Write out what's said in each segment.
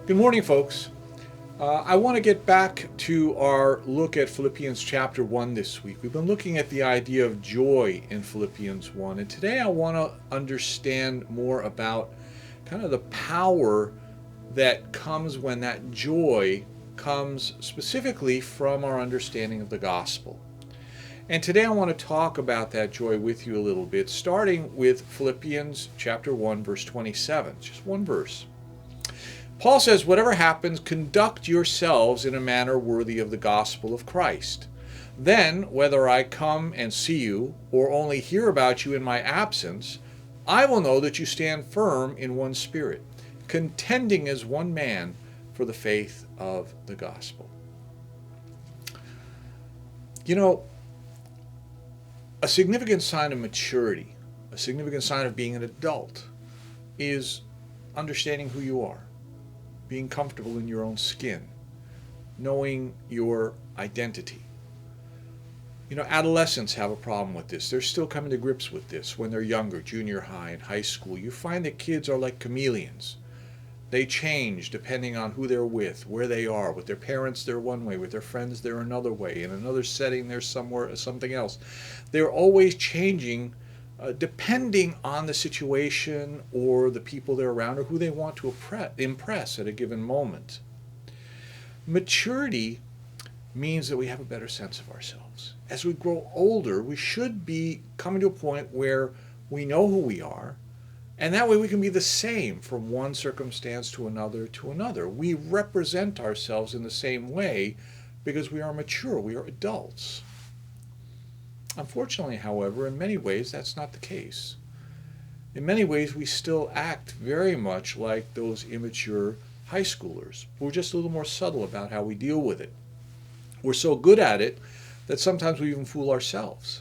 Good morning, folks. I want to get back to our look at Philippians chapter 1 this week. We've been looking at the idea of joy in Philippians 1, and today I want to understand more about kind of the power that comes when that joy comes specifically from our understanding of the gospel. And today I want to talk about that joy with you a little bit, starting with Philippians chapter 1, verse 27, just one verse. Paul says, whatever happens, conduct yourselves in a manner worthy of the gospel of Christ. Then, whether I come and see you or only hear about you in my absence, I will know that you stand firm in one spirit, contending as one man for the faith of the gospel. You know, a significant sign of maturity, a significant sign of being an adult, is understanding who you are. Being comfortable in your own skin, knowing your identity. You know, adolescents have a problem with this. They're still coming to grips with this when they're younger, junior high and high school. You find that kids are like chameleons. They change depending on who they're with, where they are. With their parents, they're one way. With their friends, they're another way. In another setting, they're something else. They're always changing depending on the situation or the people they're around or who they want to impress at a given moment. Maturity means that we have a better sense of ourselves. As we grow older, we should be coming to a point where we know who we are, and that way we can be the same from one circumstance to another. We represent ourselves in the same way because we are mature, we are adults. Unfortunately, however, in many ways, that's not the case. In many ways, we still act very much like those immature high schoolers. We're just a little more subtle about how we deal with it. We're so good at it that sometimes we even fool ourselves.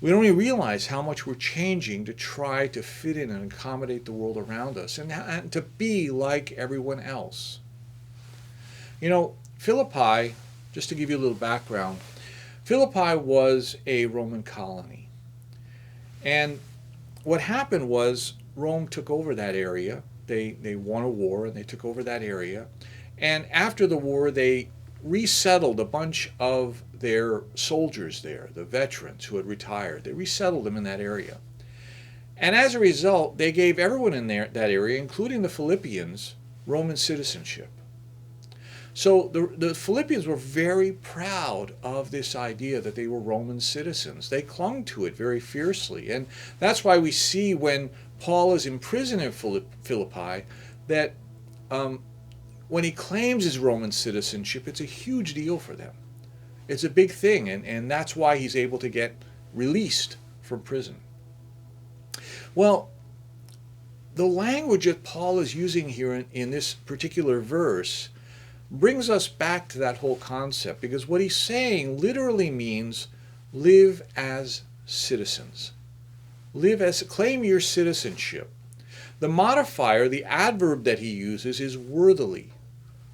We don't even realize how much we're changing to try to fit in and accommodate the world around us and to be like everyone else. You know, Philippi, just to give you a little background, Philippi was a Roman colony. And what happened was Rome took over that area. They won a war and they took over that area. And after the war, they resettled a bunch of their soldiers there, the veterans who had retired. They resettled them in that area. And as a result, they gave everyone in that area, including the Philippians, Roman citizenship. So the Philippians were very proud of this idea that they were Roman citizens. They clung to it very fiercely. And that's why we see when Paul is in prison in Philippi that when he claims his Roman citizenship, it's a huge deal for them. It's a big thing, and that's why he's able to get released from prison. Well, the language that Paul is using here in this particular verse brings us back to that whole concept, because what he's saying literally means live as citizens. Claim your citizenship. The modifier, the adverb that he uses is worthily.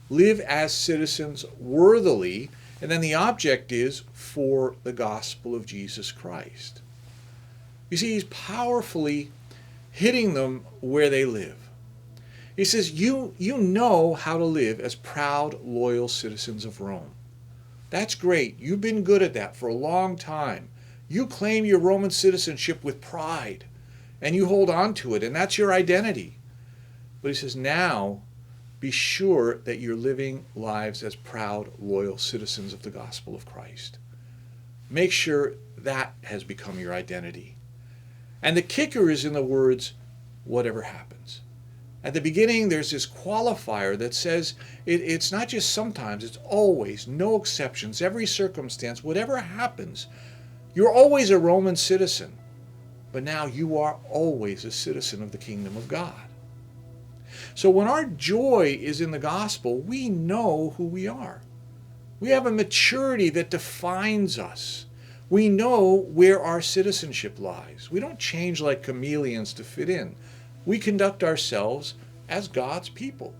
Live as citizens worthily, and then the object is for the gospel of Jesus Christ. You see, he's powerfully hitting them where they live. He says, you know how to live as proud, loyal citizens of Rome. That's great. You've been good at that for a long time. You claim your Roman citizenship with pride, and you hold on to it, and that's your identity. But he says, now be sure that you're living lives as proud, loyal citizens of the gospel of Christ. Make sure that has become your identity. And the kicker is in the words, whatever happens. At the beginning, there's this qualifier that says it's not just sometimes, it's always, no exceptions, every circumstance, whatever happens, you're always a Roman citizen, but now you are always a citizen of the kingdom of God. So when our joy is in the gospel, we know who we are. We have a maturity that defines us. We know where our citizenship lies. We don't change like chameleons to fit in. We conduct ourselves as God's people.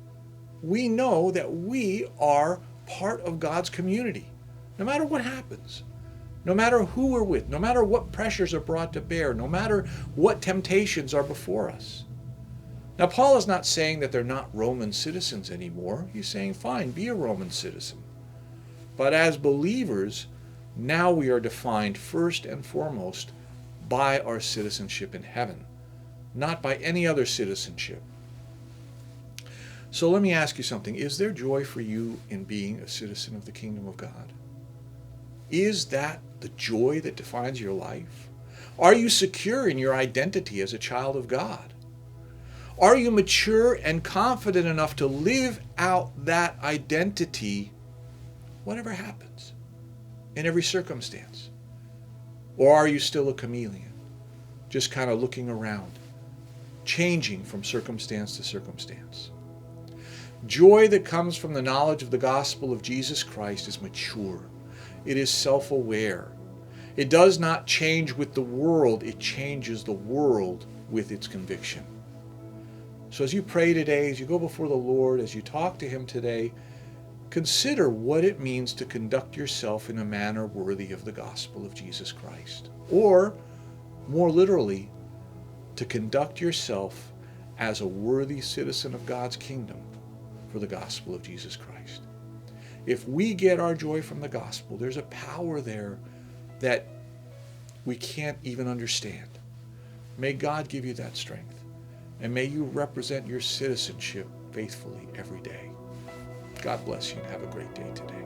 We know that we are part of God's community, no matter what happens, no matter who we're with, no matter what pressures are brought to bear, no matter what temptations are before us. Now, Paul is not saying that they're not Roman citizens anymore. He's saying, fine, be a Roman citizen. But as believers, now we are defined first and foremost by our citizenship in heaven, not by any other citizenship. So let me ask you something. Is there joy for you in being a citizen of the kingdom of God? Is that the joy that defines your life? Are you secure in your identity as a child of God? Are you mature and confident enough to live out that identity whatever happens, in every circumstance? Or are you still a chameleon, just kind of looking around, changing from circumstance to circumstance? Joy that comes from the knowledge of the gospel of Jesus Christ is mature. It is self-aware. It does not change with the world. It changes the world with its conviction. So as you pray today, as you go before the Lord, as you talk to Him today, consider what it means to conduct yourself in a manner worthy of the gospel of Jesus Christ. Or, more literally, to conduct yourself as a worthy citizen of God's kingdom for the gospel of Jesus Christ. If we get our joy from the gospel, there's a power there that we can't even understand. May God give you that strength. And may you represent your citizenship faithfully every day. God bless you and have a great day today.